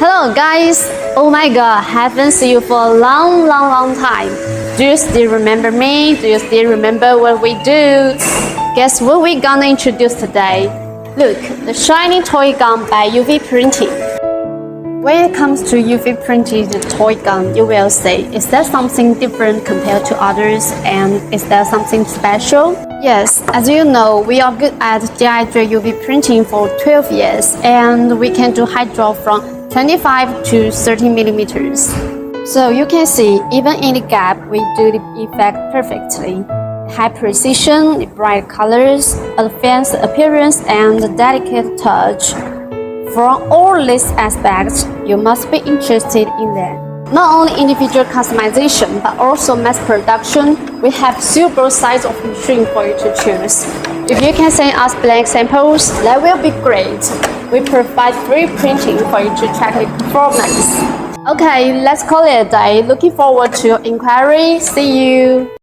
Hello guys! Oh my god, haven't seen you for a long time. Do you still remember me? Do you still remember what we do? Guess what we're gonna introduce today? Look, the shiny toy gun by UV Printing. When it comes to UV printing the toy gun, you will say, is that something different compared to others, and is that something special? Yes, as you know, we are good at DI UV printing for 12 years, and we can do height drop from 25 to 30 millimeters. So you can see, even in the gap, we do the effect perfectly. High precision, bright colors, advanced appearance, and delicate touch. From all these aspects, you must be interested in them. Not only individual customization, but also mass production. We have several sizes of machine for you to choose. If you can send us blank samples, that will be great. We provide free printing for you to check the performance. Okay, let's call it a day. Looking forward to your inquiry. See you.